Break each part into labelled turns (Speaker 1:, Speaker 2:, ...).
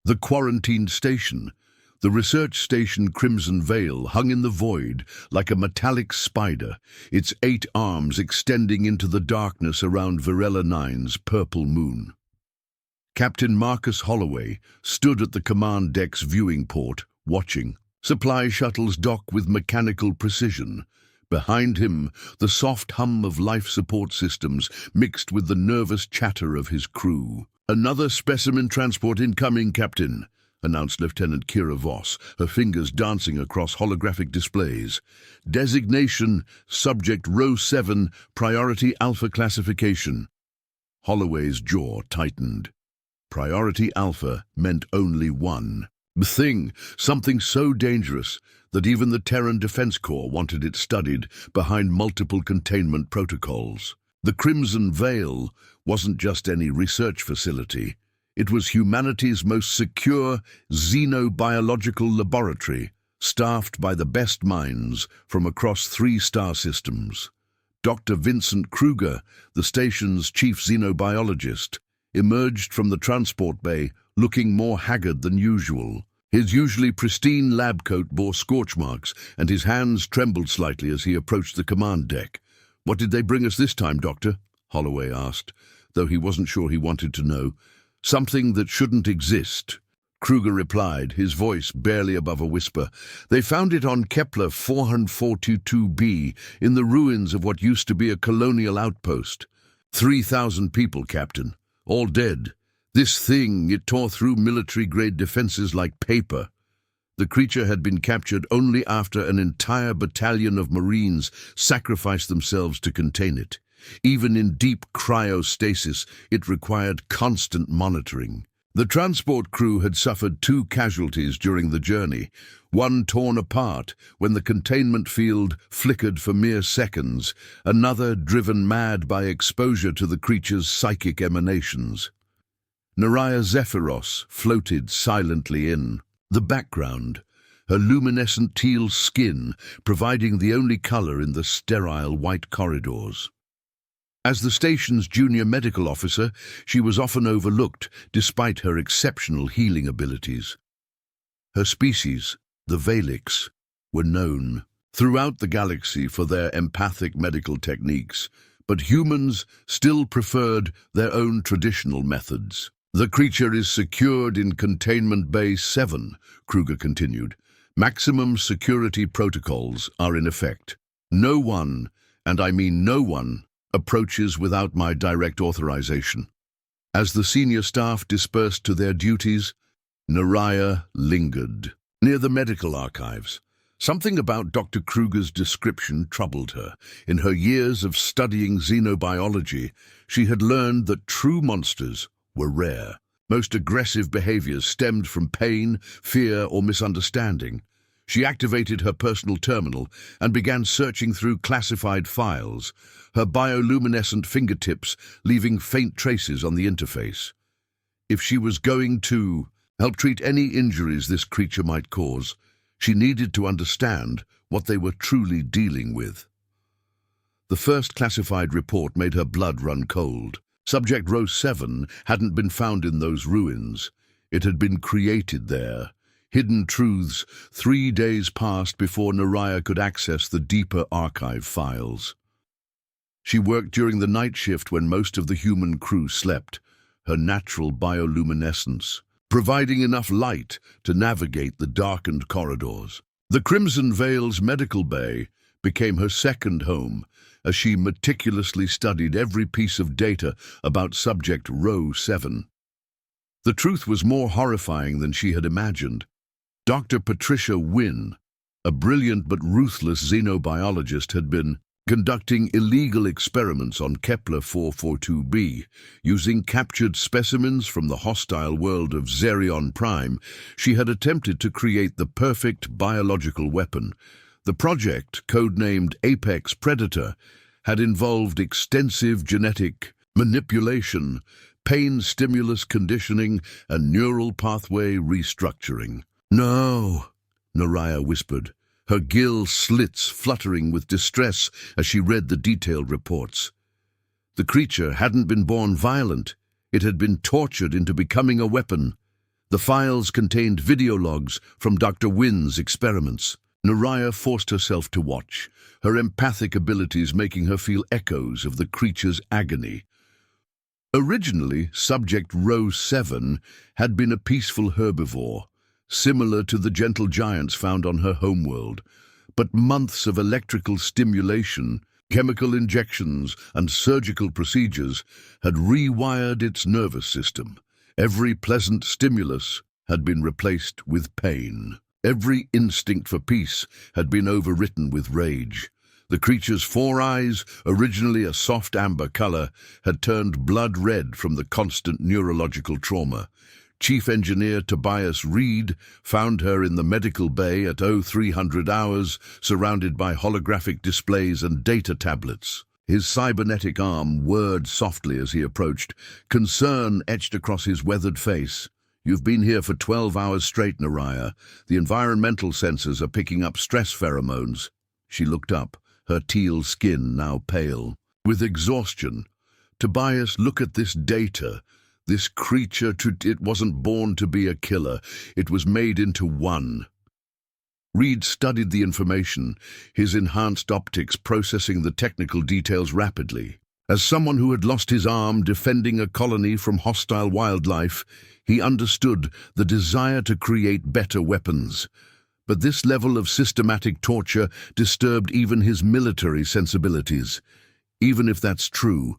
Speaker 1: The quarantined station. The research station Crimson Veil hung in the void like a metallic spider, its 8 arms extending into the darkness around Varela 9's purple moon. Captain Marcus Holloway stood at the command deck's viewing port, watching. Supply shuttles dock with mechanical precision. Behind him, the soft hum of life support systems mixed with the nervous chatter of his crew. "Another specimen transport incoming, Captain," announced Lieutenant Kira Voss, her fingers dancing across holographic displays. "Designation, Subject Row 7, Priority Alpha Classification." Holloway's jaw tightened. Priority Alpha meant only one. The thing, something so dangerous that even the Terran Defense Corps wanted it studied behind multiple containment protocols. The Crimson Veil wasn't just any research facility. It was humanity's most secure xenobiological laboratory, staffed by the best minds from across 3 star systems. Dr. Vincent Kruger, the station's chief xenobiologist, emerged from the transport bay looking more haggard than usual. His usually pristine lab coat bore scorch marks, and his hands trembled slightly as he approached the command deck. "What did they bring us this time, Doctor?" Holloway asked, though he wasn't sure he wanted to know. "Something that shouldn't exist," Kruger replied, his voice barely above a whisper. "They found it on Kepler 442b in the ruins of what used to be a colonial outpost. 3,000 people, Captain, all dead. This thing, it tore through military-grade defenses like paper." The creature had been captured only after an entire battalion of Marines sacrificed themselves to contain it. Even in deep cryostasis, it required constant monitoring. The transport crew had suffered 2 casualties during the journey, one torn apart when the containment field flickered for mere seconds, another driven mad by exposure to the creature's psychic emanations. Naraya Zephyros floated silently in. The background, her luminescent teal skin providing the only color in the sterile white corridors. As the station's junior medical officer, she was often overlooked despite her exceptional healing abilities. Her species, the Valix, were known throughout the galaxy for their empathic medical techniques, but humans still preferred their own traditional methods. "The creature is secured in Containment Bay 7, Kruger continued. "Maximum security protocols are in effect. No one, and I mean no one, approaches without my direct authorization." As the senior staff dispersed to their duties, Naraya lingered near the medical archives. Something about Dr. Kruger's description troubled her. In her years of studying xenobiology, she had learned that true monsters were rare. Most aggressive behaviors stemmed from pain, fear, or misunderstanding. She activated her personal terminal and began searching through classified files, her bioluminescent fingertips leaving faint traces on the interface. If she was going to help treat any injuries this creature might cause, she needed to understand what they were truly dealing with. The first classified report made her blood run cold. Subject Row 7 hadn't been found in those ruins. It had been created there. Hidden truths 3 days passed before Naraya could access the deeper archive files. She worked during the night shift when most of the human crew slept, her natural bioluminescence providing enough light to navigate the darkened corridors. The Crimson Veil's medical bay became her second home, as she meticulously studied every piece of data about Subject Row 7. The truth was more horrifying than she had imagined. Dr. Patricia Wynne, a brilliant but ruthless xenobiologist, had been conducting illegal experiments on Kepler 442b. Using captured specimens from the hostile world of Xerion Prime, she had attempted to create the perfect biological weapon. The project, codenamed Apex Predator, had involved extensive genetic manipulation, pain stimulus conditioning, and neural pathway restructuring. "No," Naraya whispered, her gill slits fluttering with distress as she read the detailed reports. The creature hadn't been born violent. It had been tortured into becoming a weapon. The files contained video logs from Dr. Wynn's experiments. Naraya forced herself to watch, her empathic abilities making her feel echoes of the creature's agony. Originally, Subject Row 7 had been a peaceful herbivore, similar to the gentle giants found on her homeworld. But months of electrical stimulation, chemical injections, and surgical procedures had rewired its nervous system. Every pleasant stimulus had been replaced with pain. Every instinct for peace had been overwritten with rage. The creature's four eyes, originally a soft amber color, had turned blood red from the constant neurological trauma. Chief Engineer Tobias Reed found her in the medical bay at 0300 hours, surrounded by holographic displays and data tablets. His cybernetic arm whirred softly as he approached, concern etched across his weathered face. "You've been here for 12 hours straight, Naraya. The environmental sensors are picking up stress pheromones." She looked up, her teal skin now pale. With exhaustion, "Tobias, look at this data. This creature, it wasn't born to be a killer. It was made into one." Reed studied the information, his enhanced optics processing the technical details rapidly. As someone who had lost his arm defending a colony from hostile wildlife, he understood the desire to create better weapons. But this level of systematic torture disturbed even his military sensibilities. "Even if that's true,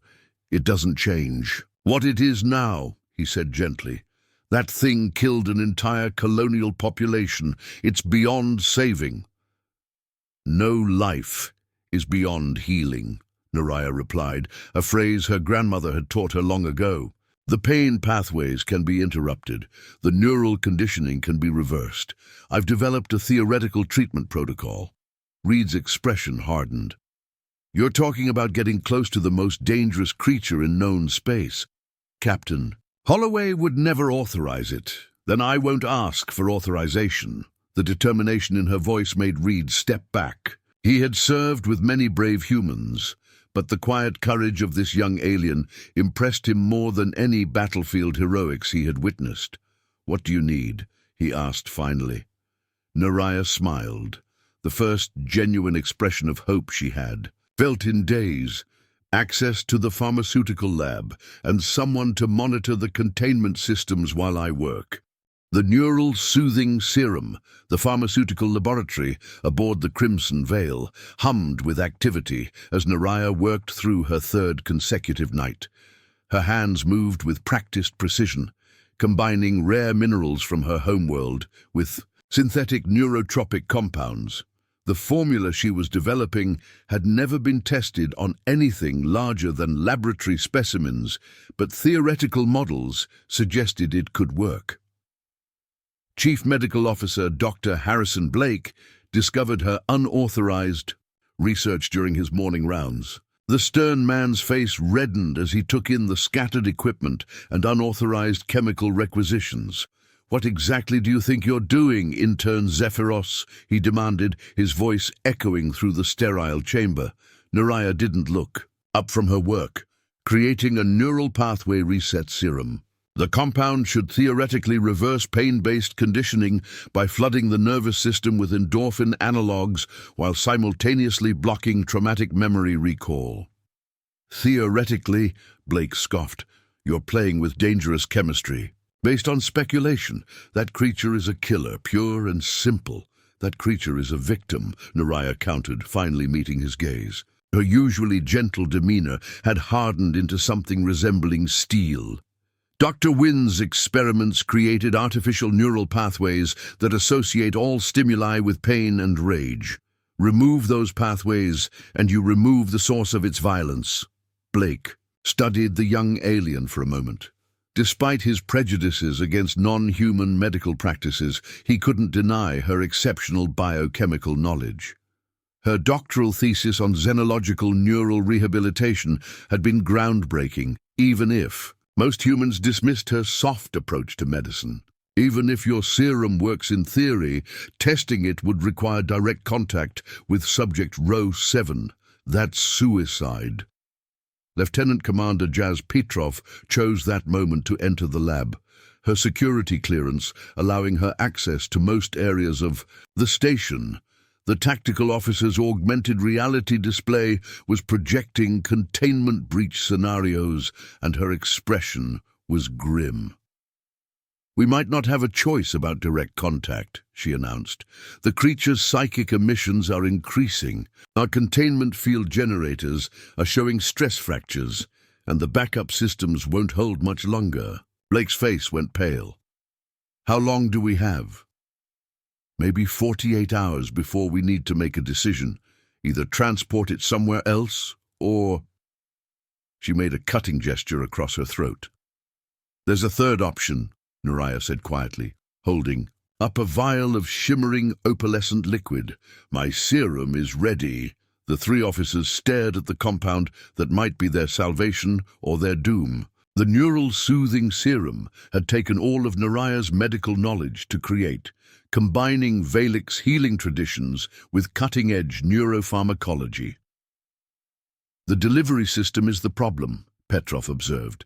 Speaker 1: it doesn't change what it is now," he said gently. "That thing killed an entire colonial population. It's beyond saving." "No life is beyond healing," Naraya replied, a phrase her grandmother had taught her long ago. "The pain pathways can be interrupted. The neural conditioning can be reversed. I've developed a theoretical treatment protocol." Reed's expression hardened. "You're talking about getting close to the most dangerous creature in known space." "Captain, Holloway would never authorize it. Then I won't ask for authorization." The determination in her voice made Reed step back. He had served with many brave humans, but the quiet courage of this young alien impressed him more than any battlefield heroics he had witnessed. "What do you need?" he asked finally. Naraya smiled, the first genuine expression of hope she had. "Felt in days. Access to the pharmaceutical lab, and someone to monitor the containment systems while I work. The neural soothing serum, the pharmaceutical laboratory aboard the Crimson Veil, hummed with activity as Naraya worked through her third consecutive night. Her hands moved with practiced precision, combining rare minerals from her homeworld with synthetic neurotropic compounds. The formula she was developing had never been tested on anything larger than laboratory specimens, but theoretical models suggested it could work. Chief Medical Officer Dr. Harrison Blake discovered her unauthorized research during his morning rounds. The stern man's face reddened as he took in the scattered equipment and unauthorized chemical requisitions. "What exactly do you think you're doing, intern Zephyros?" he demanded, his voice echoing through the sterile chamber. Naraya didn't look up from her work, creating a neural pathway reset serum. The compound should theoretically reverse pain-based conditioning by flooding the nervous system with endorphin analogs while simultaneously blocking traumatic memory recall. "Theoretically," Blake scoffed, "you're playing with dangerous chemistry. Based on speculation, that creature is a killer, pure and simple. That creature is a victim," Naraya countered, finally meeting his gaze. Her usually gentle demeanor had hardened into something resembling steel. Dr. Wynn's experiments created artificial neural pathways that associate all stimuli with pain and rage. Remove those pathways, and you remove the source of its violence. Blake studied the young alien for a moment. Despite his prejudices against non-human medical practices, he couldn't deny her exceptional biochemical knowledge. Her doctoral thesis on xenological neural rehabilitation had been groundbreaking, even if most humans dismissed her soft approach to medicine. "Even if your serum works in theory, testing it would require direct contact with subject Row 7. That's suicide." Lieutenant Commander Jaz Petrov chose that moment to enter the lab. her security clearance allowing her access to most areas of the station. The tactical officer's augmented reality display was projecting containment breach scenarios, and her expression was grim. "We might not have a choice about direct contact," she announced. "The creature's psychic emissions are increasing. Our containment field generators are showing stress fractures, and the backup systems won't hold much longer." Blake's face went pale. "How long do we have?" "Maybe 48 hours before we need to make a decision. Either transport it somewhere else, or—" She made a cutting gesture across her throat. "There's a third option," Naraya said quietly, holding up a vial of shimmering opalescent liquid. "My serum is ready." The three officers stared at the compound that might be their salvation or their doom. The neural soothing serum had taken all of Naraya's medical knowledge to create, combining Valek's healing traditions with cutting-edge neuropharmacology. "The delivery system is the problem," Petrov observed.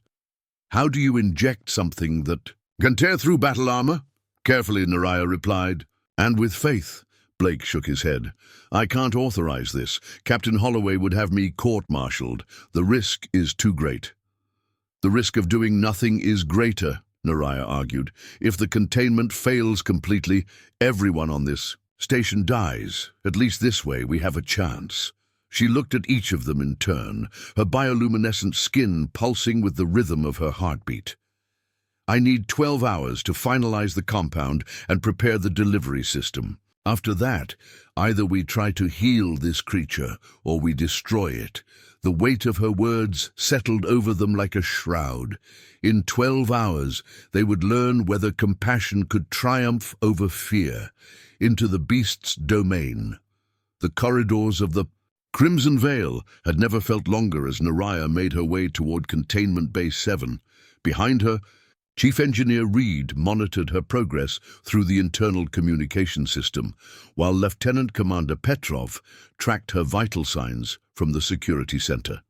Speaker 1: "How do you inject something that can tear through battle armor?" Carefully, Naraya replied. "And with faith." Blake shook his head. "I can't authorize this. Captain Holloway would have me court-martialed. The risk is too great." "The risk of doing nothing is greater," Naraya argued. "If the containment fails completely, everyone on this station dies. At least this way we have a chance." She looked at each of them in turn, her bioluminescent skin pulsing with the rhythm of her heartbeat. "I need 12 hours to finalize the compound and prepare the delivery system. After that, either we try to heal this creature or we destroy it." The weight of her words settled over them like a shroud. In 12 hours, they would learn whether compassion could triumph over fear. Into the beast's domain. The corridors of the Crimson Veil had never felt longer as Naraya made her way toward Containment Base 7. Behind her, Chief Engineer Reed monitored her progress through the internal communication system, while Lieutenant Commander Petrov tracked her vital signs from the security center.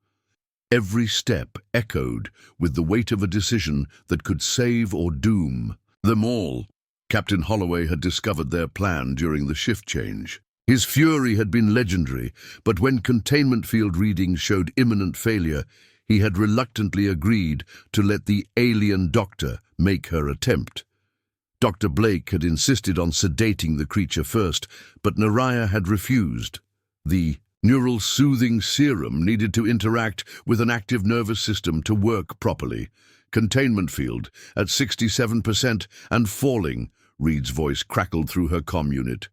Speaker 1: Every step echoed with the weight of a decision that could save or doom them all. Captain Holloway had discovered their plan during the shift change. His fury had been legendary, but when containment field readings showed imminent failure, he had reluctantly agreed to let the alien doctor make her attempt. Dr. Blake had insisted on sedating the creature first, but Naraya had refused. The neural soothing serum needed to interact with an active nervous system to work properly. "Containment field at 67% and falling," Reed's voice crackled through her comm unit.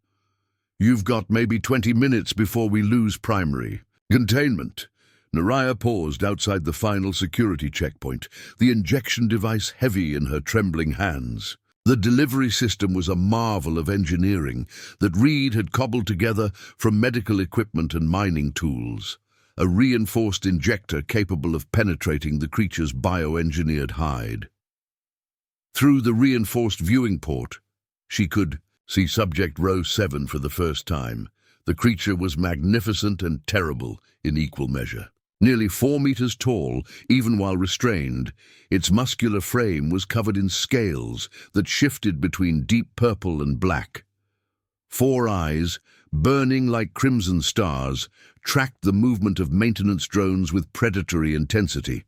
Speaker 1: "You've got maybe 20 minutes before we lose primary." "Containment." Naraya paused outside the final security checkpoint, the injection device heavy in her trembling hands. The delivery system was a marvel of engineering that Reed had cobbled together from medical equipment and mining tools. A reinforced injector capable of penetrating the creature's bioengineered hide. Through the reinforced viewing port, she could see Subject Row 7 for the first time. The creature was magnificent and terrible in equal measure. Nearly 4 meters tall, even while restrained, its muscular frame was covered in scales that shifted between deep purple and black. 4 eyes, burning like crimson stars, tracked the movement of maintenance drones with predatory intensity.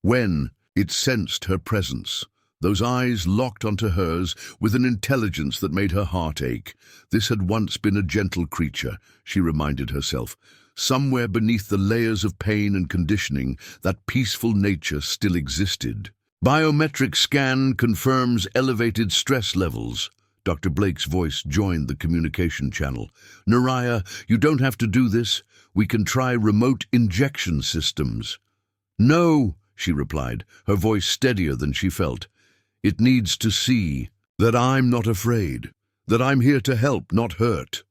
Speaker 1: When it sensed her presence, those eyes locked onto hers with an intelligence that made her heart ache. This had once been a gentle creature, she reminded herself. Somewhere beneath the layers of pain and conditioning, that peaceful nature still existed. "Biometric scan confirms elevated stress levels." Dr. Blake's voice joined the communication channel. "Naraya, you don't have to do this. We can try remote injection systems." "No," she replied, her voice steadier than she felt. "It needs to see that I'm not afraid, that I'm here to help, not hurt."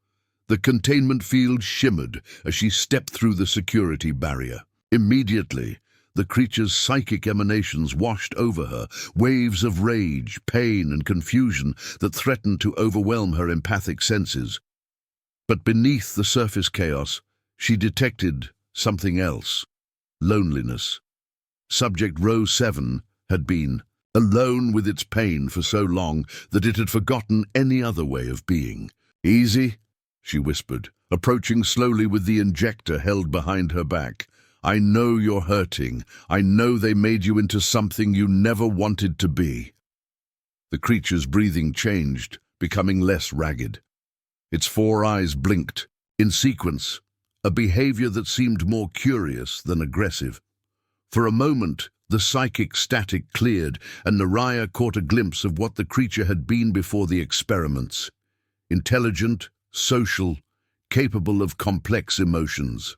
Speaker 1: The containment field shimmered as she stepped through the security barrier. Immediately, the creature's psychic emanations washed over her, waves of rage, pain, and confusion that threatened to overwhelm her empathic senses. But beneath the surface chaos, she detected something else: loneliness. Subject Row 7 had been alone with its pain for so long that it had forgotten any other way of being. "Easy," she whispered, approaching slowly with the injector held behind her back. "I know you're hurting. I know they made you into something you never wanted to be." The creature's breathing changed, becoming less ragged. Its four eyes blinked, in sequence, a behavior that seemed more curious than aggressive. For a moment, the psychic static cleared, and Naraya caught a glimpse of what the creature had been before the experiments. Intelligent, social, capable of complex emotions.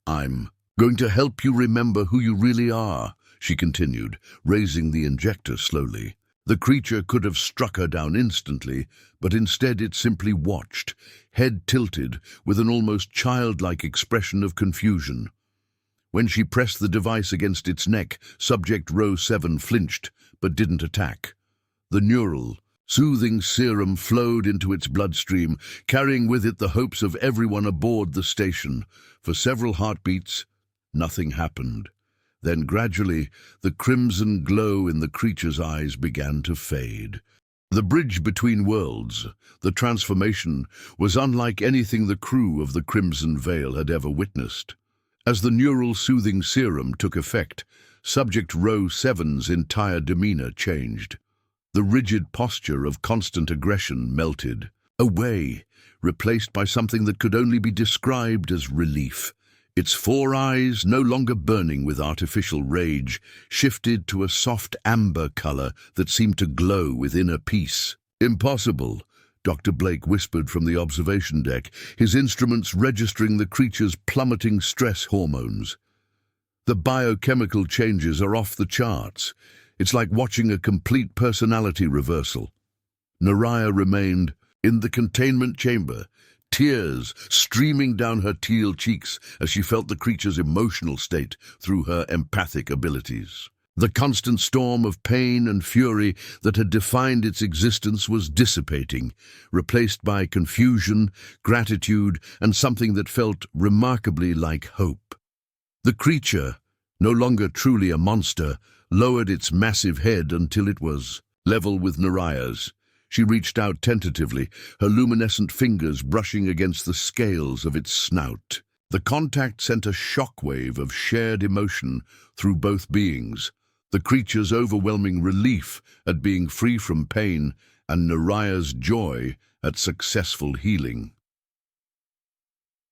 Speaker 1: "I'm going to help you remember who you really are," she continued, raising the injector slowly. The creature could have struck her down instantly, but instead it simply watched, head tilted, with an almost childlike expression of confusion. When she pressed the device against its neck, subject row 7 flinched, but didn't attack. The neural, soothing serum flowed into its bloodstream, carrying with it the hopes of everyone aboard the station. For several heartbeats, nothing happened. Then gradually, the crimson glow in the creature's eyes began to fade. The bridge between worlds, the transformation, was unlike anything the crew of the Crimson Veil had ever witnessed. As the neural soothing serum took effect, subject row 7's entire demeanor changed. The rigid posture of constant aggression melted away, replaced by something that could only be described as relief. Its four eyes, no longer burning with artificial rage, shifted to a soft amber color that seemed to glow with inner peace. "Impossible," Dr. Blake whispered from the observation deck, his instruments registering the creature's plummeting stress hormones. "The biochemical changes are off the charts. It's like watching a complete personality reversal." Naraya remained in the containment chamber, tears streaming down her teal cheeks as she felt the creature's emotional state through her empathic abilities. The constant storm of pain and fury that had defined its existence was dissipating, replaced by confusion, gratitude, and something that felt remarkably like hope. The creature, no longer truly a monster, lowered its massive head until it was level with Naraya's. She reached out tentatively, her luminescent fingers brushing against the scales of its snout. The contact sent a shockwave of shared emotion through both beings, the creature's overwhelming relief at being free from pain and Naraya's joy at successful healing.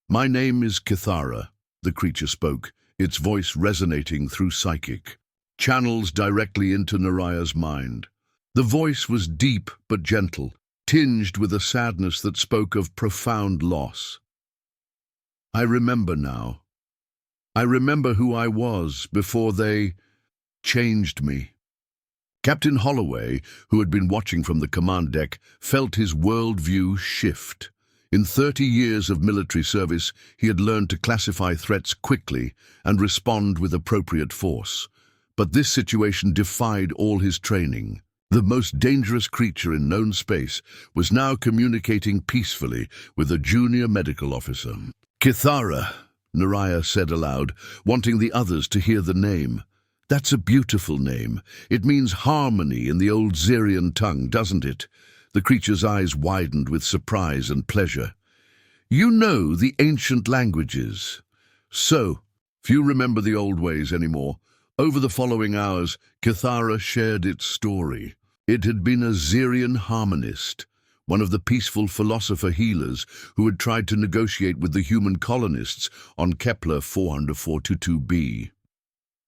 Speaker 1: "My name is Kithara," the creature spoke, its voice resonating through psychic channels directly into Naraya's mind. The voice was deep but gentle, tinged with a sadness that spoke of profound loss. "I remember now. I remember who I was before they changed me." Captain Holloway, who had been watching from the command deck, felt his worldview shift. In 30 years of military service, he had learned to classify threats quickly and respond with appropriate force. But this situation defied all his training. The most dangerous creature in known space was now communicating peacefully with a junior medical officer. "Kithara," Naraya said aloud, wanting the others to hear the name. "That's a beautiful name. It means harmony in the old Xerian tongue, doesn't it?" The creature's eyes widened with surprise and pleasure. "You know the ancient languages." "So, few remember the old ways anymore." Over the following hours, Kithara shared its story. It had been a Xerian harmonist, one of the peaceful philosopher-healers who had tried to negotiate with the human colonists on Kepler 442b.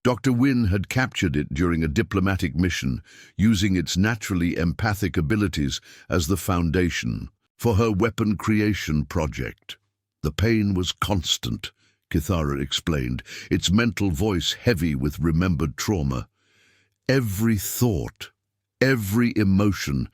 Speaker 1: Dr. Wynne had captured it during a diplomatic mission, using its naturally empathic abilities as the foundation for her weapon creation project. "The pain was constant," Kithara explained, its mental voice heavy with remembered trauma. "Every thought, every emotion,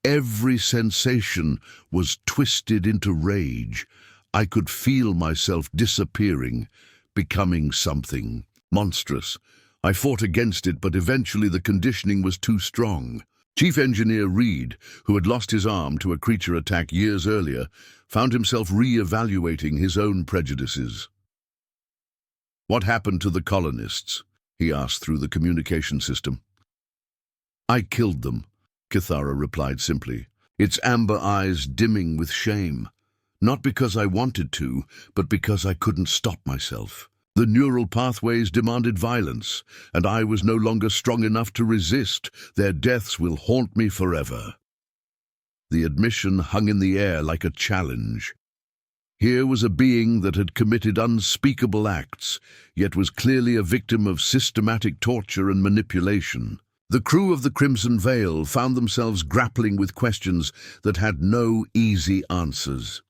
Speaker 1: every sensation was twisted into rage. I could feel myself disappearing, becoming something monstrous. I fought against it, but eventually the conditioning was too strong." Chief Engineer Reed, who had lost his arm to a creature attack years earlier, found himself re-evaluating his own prejudices. "What happened to the colonists?" he asked through the communication system. I killed them, Kithara replied simply, its amber eyes dimming with shame. Not because I wanted to, but because I couldn't stop myself. The neural pathways demanded violence, and I was no longer strong enough to resist. Their deaths will haunt me forever. The admission hung in the air like a challenge. Here was a being that had committed unspeakable acts, yet was clearly a victim of systematic torture and manipulation. The crew of the Crimson Veil found themselves grappling with questions that had no easy answers.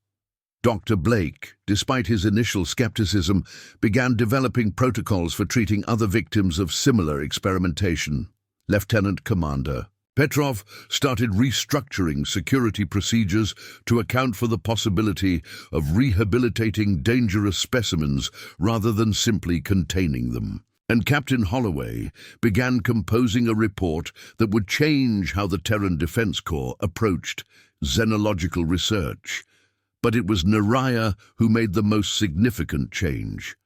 Speaker 1: Dr. Blake, despite his initial skepticism, began developing protocols for treating other victims of similar experimentation. Lieutenant Commander Petrov started restructuring security procedures to account for the possibility of rehabilitating dangerous specimens rather than simply containing them. And Captain Holloway began composing a report that would change how the Terran Defense Corps approached xenological research. But it was Naraya who made the most significant change.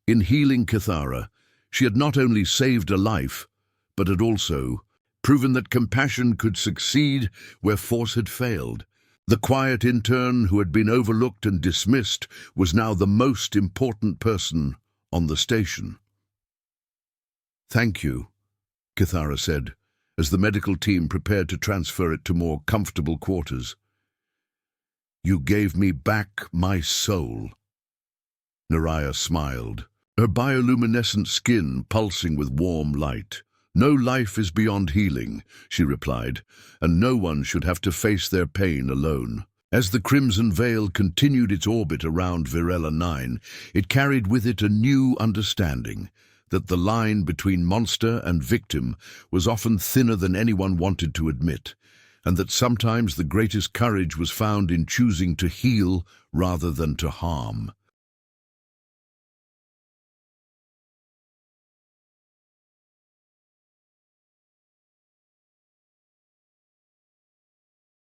Speaker 1: In healing Kithara, she had not only saved a life, but had also proven that compassion could succeed where force had failed. The quiet intern who had been overlooked and dismissed was now the most important person on the station. "Thank you," Kithara said, as the medical team prepared to transfer it to more comfortable quarters. "You gave me back my soul." Naraya smiled, her bioluminescent skin pulsing with warm light. "No life is beyond healing," she replied, "and no one should have to face their pain alone." As the Crimson Veil continued its orbit around Virela 9, it carried with it a new understanding, that the line between monster and victim was often thinner than anyone wanted to admit, and that sometimes the greatest courage was found in choosing to heal rather than to harm.